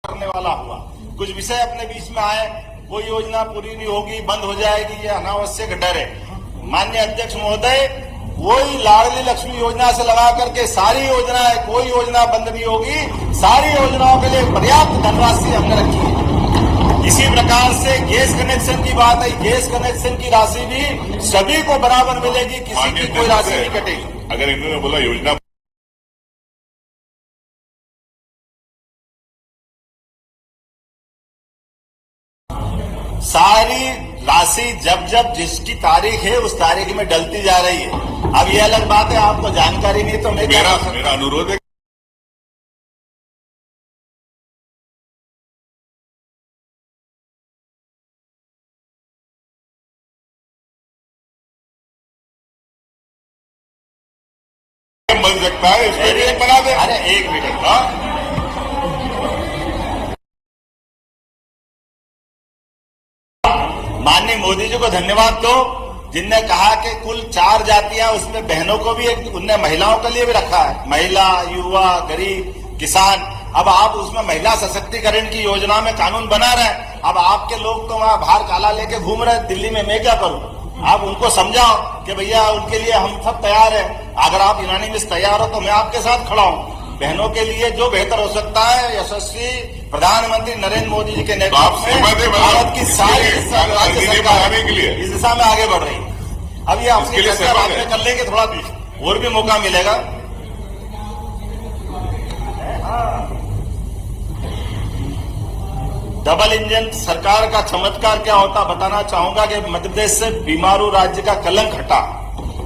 करने वाला हुआ। कुछ विषय अपने बीच में आए, कोई योजना पूरी नहीं होगी, बंद हो जाएगी, ये अनावश्यक डर है। माननीय अध्यक्ष महोदय, वही लाडली लक्ष्मी योजना से लगा करके सारी योजनाएं, कोई योजना बंद नहीं होगी, सारी योजनाओं के लिए पर्याप्त धनराशि हमने रखी है। इसी प्रकार से गैस कनेक्शन की बात है, गैस कनेक्शन की राशि भी सभी को बराबर मिलेगी, किसी की कोई राशि नहीं कटेगी। अगर इन्होंने बोला योजना सारी राशि जब जब जिसकी तारीख है उस तारीख में डलती जा रही है। अब ये अलग बात है, आपको जानकारी नहीं तो मेरा अनुरोध है बन सकता है, इसमें भी एक बना दे। अरे एक मिनट, माननीय मोदी जी को धन्यवाद दो, जिनने कहा कि कुल 4 जातियां, उसमें बहनों को भी एक, उनने महिलाओं के लिए भी रखा है, महिला, युवा, गरीब, किसान। अब आप उसमें महिला सशक्तिकरण की योजना में कानून बना रहे हैं। अब आपके लोग तो वहां बाहर काला लेके घूम रहे हैं दिल्ली में, मैं क्या करूं? आप उनको समझाओ कि भैया उनके लिए हम सब तैयार हैं। अगर आप यूनानी में तैयार हो तो मैं आपके साथ खड़ा हूं। बहनों के लिए जो बेहतर हो सकता है, यशस्वी प्रधानमंत्री नरेंद्र मोदी जी के नेतृत्व में भारत की सारी राज्य सरकार इस दिशा में आगे बढ़ रही है। अब ये अपनी चर्चा बाद में कर लेंगे, थोड़ा और भी मौका मिलेगा। डबल इंजन सरकार का चमत्कार क्या होता बताना चाहूंगा कि मध्य प्रदेश से बीमारू राज्य का कलंक हटा।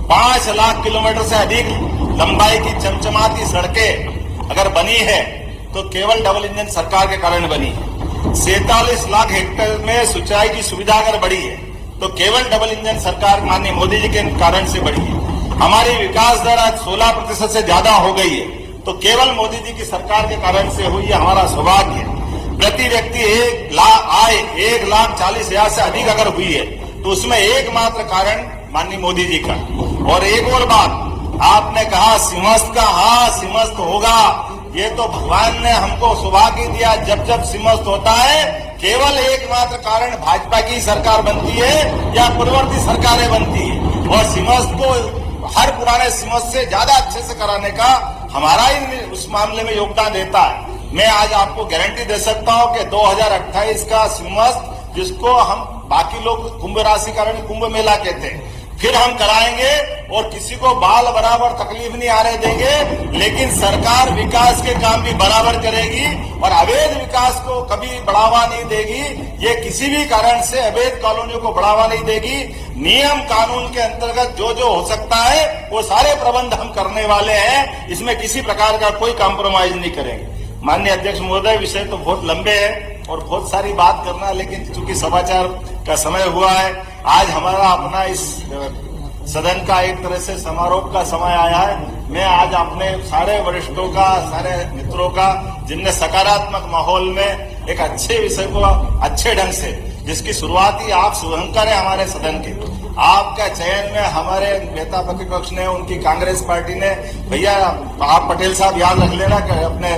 5 लाख किलोमीटर से अधिक लंबाई की चमचमाती सड़कें अगर बनी है तो केवल डबल इंजन सरकार के कारण बनी है। 47 लाख हेक्टेयर में सिंचाई की सुविधा अगर बढ़ी है तो केवल डबल इंजन सरकार माननीय मोदी जी के कारण से बढ़ी है। हमारी विकास दर आज 16% से ज्यादा हो गई है तो केवल मोदी जी की सरकार के कारण से हुई है। हमारा सौभाग्य है। प्रति व्यक्ति 1,40,000 से अधिक अगर हुई है तो उसमें एकमात्र कारण माननीय मोदी जी का। और एक और बात, आपने कहा सिंहस्थ का, हाँ सिंहस्थ होगा, ये तो भगवान ने हमको सौभाग्य दिया। जब जब सिंहस्थ होता है केवल एकमात्र कारण भाजपा की सरकार बनती है या पूर्ववर्ती सरकारें बनती है, और सिंहस्थ को हर पुराने सिंहस्थ से ज्यादा अच्छे से कराने का हमारा ही उस मामले में योगदान देता है। मैं आज आपको गारंटी दे सकता हूं कि 2028 का सिंहस्थ, जिसको हम बाकी लोग कुंभ राशि कारण कुंभ मेला कहते हैं, फिर हम कराएंगे और किसी को बाल बराबर तकलीफ नहीं आने देंगे। लेकिन सरकार विकास के काम भी बराबर करेगी और अवैध विकास को कभी बढ़ावा नहीं देगी। ये किसी भी कारण से अवैध कॉलोनियों को बढ़ावा नहीं देगी। नियम कानून के अंतर्गत जो जो हो सकता है वो सारे प्रबंध हम करने वाले हैं। इसमें किसी प्रकार का कोई कॉम्प्रोमाइज नहीं करेंगे। माननीय अध्यक्ष महोदय, विषय तो बहुत लंबे हैं और बहुत सारी बात करना है, लेकिन चूंकि समाचार का समय हुआ है, आज हमारा अपना इस सदन का एक तरह से समारोह का समय आया है। मैं आज अपने सारे वरिष्ठों का, सारे मित्रों का, जिनने सकारात्मक माहौल में एक अच्छे विषय को अच्छे ढंग से, जिसकी शुरुआत ही आप शुभंकर है हमारे सदन के, आपका चयन में हमारे नेता प्रतिपक्ष ने, उनकी कांग्रेस पार्टी ने, भैया आप पटेल साहब याद रख लेना कि अपने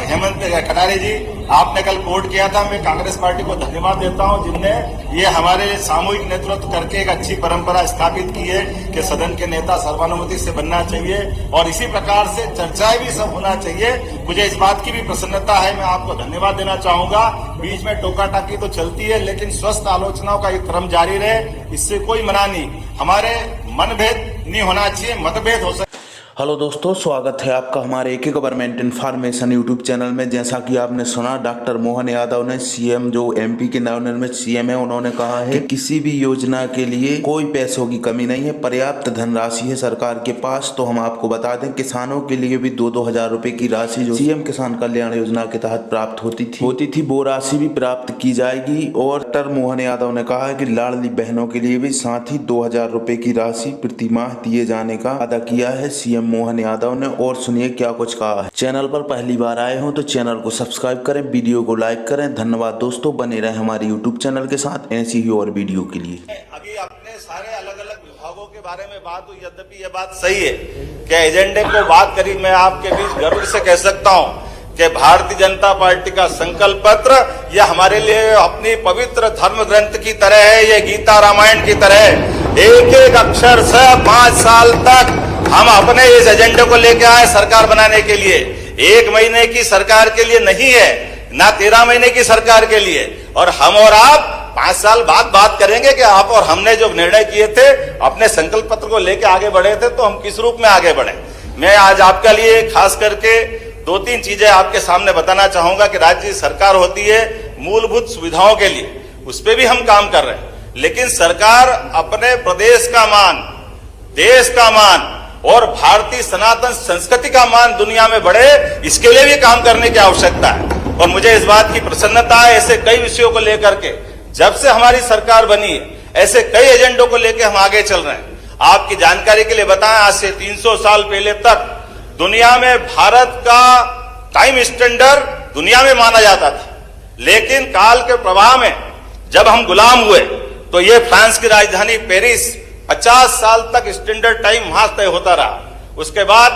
हेमंत कटारे जी, आपने कल कोर्ट किया था। मैं कांग्रेस पार्टी को धन्यवाद देता हूं जिनने ये हमारे सामूहिक नेतृत्व करके एक अच्छी परंपरा स्थापित की है कि सदन के नेता सर्वानुमति से बनना चाहिए और इसी प्रकार से चर्चाएं भी सब होना चाहिए। मुझे इस बात की भी प्रसन्नता है, मैं आपको धन्यवाद देना चाहूंगा। बीच में टोका टाकी तो चलती है, लेकिन स्वस्थ आलोचनाओं का एक क्रम जारी रहे, इससे कोई मना नहीं। हमारे मनभेद नहीं होना चाहिए, मतभेद हो सकता। हेलो दोस्तों, स्वागत है आपका हमारे एक गवर्नमेंट इन्फॉर्मेशन यूट्यूब चैनल में। जैसा कि आपने सुना, डॉक्टर मोहन यादव ने, सीएम जो एमपी के नवनिर्मित सीएम है, उन्होंने कहा है कि किसी भी योजना के लिए कोई पैसों की कमी नहीं है, पर्याप्त धनराशि है सरकार के पास। तो हम आपको बता दें, किसानों के लिए भी 2-2 हजार रुपए की राशि जो सीएम किसान कल्याण योजना के तहत प्राप्त होती थी वो राशि भी प्राप्त की जाएगी। और डॉक्टर मोहन यादव ने कहा है कि लाडली बहनों के लिए भी साथ ही 2,000 रुपए की राशि प्रति माह दिए जाने का वादा किया है सीएम मोहन यादव ने। और सुनिए क्या कुछ कहा है। चैनल पर पहली बार आए हो तो चैनल को सब्सक्राइब करें, वीडियो को लाइक करें। धन्यवाद दोस्तों, बने रहे हमारे यूट्यूब चैनल के साथ ऐसी ही और वीडियो के लिए। अभी अपने सारे अलग अलग विभागों के बारे में बात हुई, यद्यपि ये बात सही है कि एजेंडे को बात करी। मैं आपके बीच गर्व से कह सकता हूं कि भारतीय जनता पार्टी का संकल्प पत्र यह हमारे लिए अपनी पवित्र धर्म ग्रंथ की तरह है, ये गीता रामायण की तरह है। एक एक अक्षर से 5 साल तक हम अपने इस एजेंडे को लेकर आए सरकार बनाने के लिए। 1 महीने की सरकार के लिए नहीं है, ना 13 महीने की सरकार के लिए। और हम और आप 5 साल बाद बात करेंगे कि आप और हमने जो निर्णय किए थे, अपने संकल्प पत्र को लेकर आगे बढ़े थे, तो हम किस रूप में आगे बढ़े। मैं आज आपके लिए खास करके 2-3 चीजें आपके सामने बताना चाहूंगा कि राज्य सरकार होती है मूलभूत सुविधाओं के लिए, उस पर भी हम काम कर रहे हैं। लेकिन सरकार अपने प्रदेश का मान, देश का मान और भारतीय सनातन संस्कृति का मान दुनिया में बढ़े, इसके लिए भी काम करने की आवश्यकता है। और मुझे इस बात की प्रसन्नता है, ऐसे कई विषयों को लेकर के जब से हमारी सरकार बनी है, ऐसे कई एजेंडों को लेकर हम आगे चल रहे हैं। आपकी जानकारी के लिए बताएं, आज से 300 साल पहले तक दुनिया में भारत का टाइम स्टैंडर्ड दुनिया में माना जाता था। लेकिन काल के प्रवाह में जब हम गुलाम हुए तो ये फ्रांस की राजधानी पेरिस 50 साल तक स्टैंडर्ड टाइम वहां तय होता रहा। उसके बाद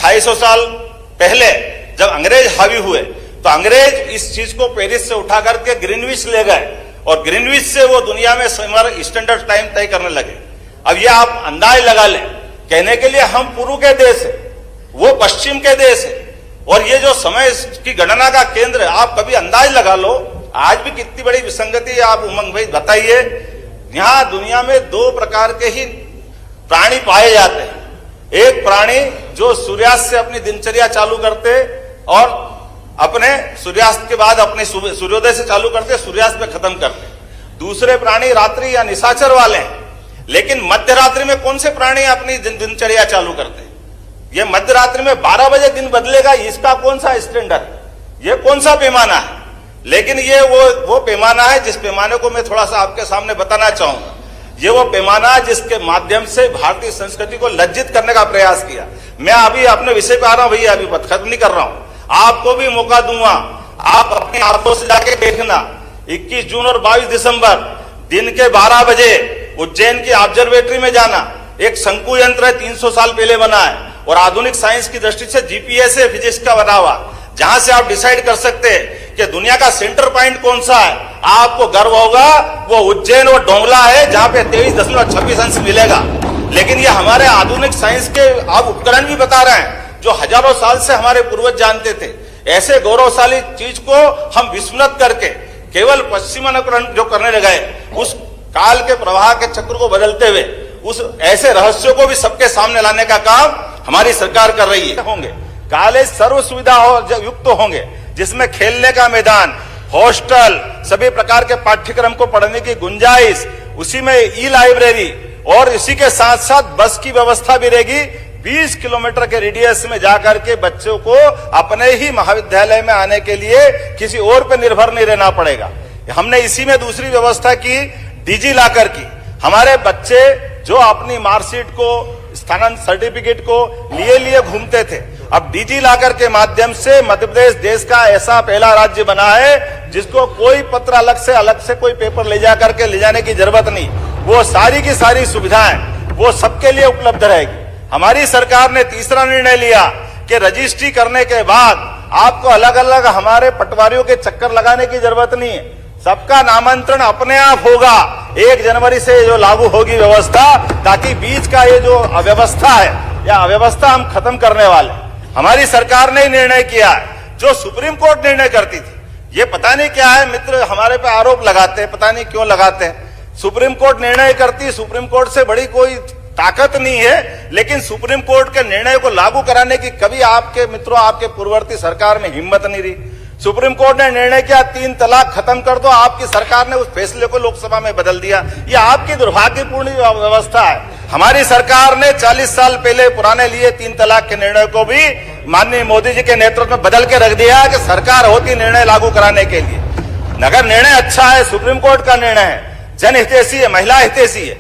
250 साल पहले जब अंग्रेज हावी हुए तो अंग्रेज इस चीज को पेरिस से उठा करके ग्रीनविच ले गए और ग्रीनविच से वो दुनिया में स्टैंडर्ड टाइम तय करने लगे। अब ये आप अंदाज लगा लें, कहने के लिए हम पूर्व के देश है, वो पश्चिम के देश है, और ये जो समय की गणना का केंद्र है, आप कभी अंदाज लगा लो आज भी कितनी बड़ी विसंगति है। आप उमंग भाई बताइए, यहां दुनिया में 2 प्रकार के ही प्राणी पाए जाते हैं। एक प्राणी जो सूर्यास्त से अपनी दिनचर्या चालू करते और अपने सूर्यास्त के बाद अपने सूर्योदय से चालू करते, सूर्यास्त में खत्म करते। दूसरे प्राणी रात्रि या निशाचर वाले हैं। लेकिन मध्य रात्रि में कौन से प्राणी अपनी दिनचर्या चालू करते हैं? ये मध्य रात्रि में 12 बजे दिन बदलेगा, इसका कौन सा स्टैंडर्ड, ये कौन सा पैमाना है? लेकिन ये वो पैमाना है जिस पैमाने को मैं थोड़ा सा आपके सामने बताना चाहूंगा। ये वो पैमाना है जिसके माध्यम से भारतीय संस्कृति को लज्जित करने का प्रयास किया। मैं अभी अपने विषय पे आ रहा हूं भैया, अभी खत्म नहीं कर रहा हूं, आपको भी मौका दूंगा, आप अपने आंखों से जाके देखना। 21 जून और 22 दिसंबर दिन के 12 बजे उज्जैन की ऑब्जर्वेटरी में जाना। एक शंकु यंत्र है, 300 साल पहले बना है और आधुनिक साइंस की दृष्टि से जीपीएस है, फिजिक्स का बना हुआ, जहां से आप डिसाइड कर सकते हैं कि दुनिया का सेंटर पॉइंट कौन सा है। आपको गर्व होगा वो उज्जैन और डोंगला है, जहां पे 23.26 अंश मिलेगा। लेकिन ये हमारे आधुनिक साइंस के आप उपकरण भी बता रहे हैं जो हजारों साल से हमारे पूर्वज जानते थे। ऐसे गौरवशाली चीज को हम विस्मृत करके केवल पश्चिमानुकरण जो करने लगे, उस काल के प्रवाह के चक्र को बदलते हुए उस ऐसे रहस्यों को भी सबके सामने लाने का काम हमारी सरकार कर रही है। होंगे कॉलेज सर्व सुविधा युक्त होंगे, जिसमें खेलने का मैदान, हॉस्टल, सभी प्रकार के पाठ्यक्रम को पढ़ने की गुंजाइश, उसी में ई लाइब्रेरी और इसी के साथ साथ बस की व्यवस्था भी रहेगी। 20 किलोमीटर के रेडियस में जाकर के बच्चों को अपने ही महाविद्यालय में आने के लिए किसी और पर निर्भर नहीं रहना पड़ेगा। हमने इसी में दूसरी व्यवस्था की, डिजी लॉकर की। हमारे बच्चे जो अपनी मार्कशीट को, स्थानांतरण सर्टिफिकेट को लिए घूमते थे, अब डिजी लॉकर के माध्यम से मध्य प्रदेश देश का ऐसा पहला राज्य बना है जिसको कोई पत्र अलग से कोई पेपर ले जाने की जरूरत नहीं। वो सारी की सारी सुविधाएं वो सबके लिए उपलब्ध रहेगी। हमारी सरकार ने तीसरा निर्णय लिया कि रजिस्ट्री करने के बाद आपको अलग अलग हमारे पटवारियों के चक्कर लगाने की जरूरत नहीं है, सबका नामांतरण अपने आप होगा। 1 जनवरी से जो लागू होगी व्यवस्था, ताकि बीच का ये जो अव्यवस्था है या अव्यवस्था हम खत्म करने वाले। हमारी सरकार ने निर्णय किया है जो सुप्रीम कोर्ट निर्णय करती थी। ये पता नहीं क्या है, मित्र हमारे पे आरोप लगाते हैं, पता नहीं क्यों लगाते हैं। सुप्रीम कोर्ट निर्णय करती है, सुप्रीम कोर्ट से बड़ी कोई ताकत नहीं है, लेकिन सुप्रीम कोर्ट के निर्णय को लागू कराने की कभी आपके मित्रों, आपके पूर्ववर्ती सरकार में हिम्मत नहीं रही। सुप्रीम कोर्ट ने निर्णय किया 3 तलाक खत्म कर दो, आपकी सरकार ने उस फैसले को लोकसभा में बदल दिया। ये आपकी दुर्भाग्यपूर्ण व्यवस्था है। हमारी सरकार ने 40 साल पहले पुराने लिए 3 तलाक के निर्णय को भी माननीय मोदी जी के नेतृत्व में बदल के रख दिया कि सरकार होती निर्णय लागू कराने के लिए। अगर निर्णय अच्छा है, सुप्रीम कोर्ट का निर्णय है, जनहितैषी है, महिला हितैषी है,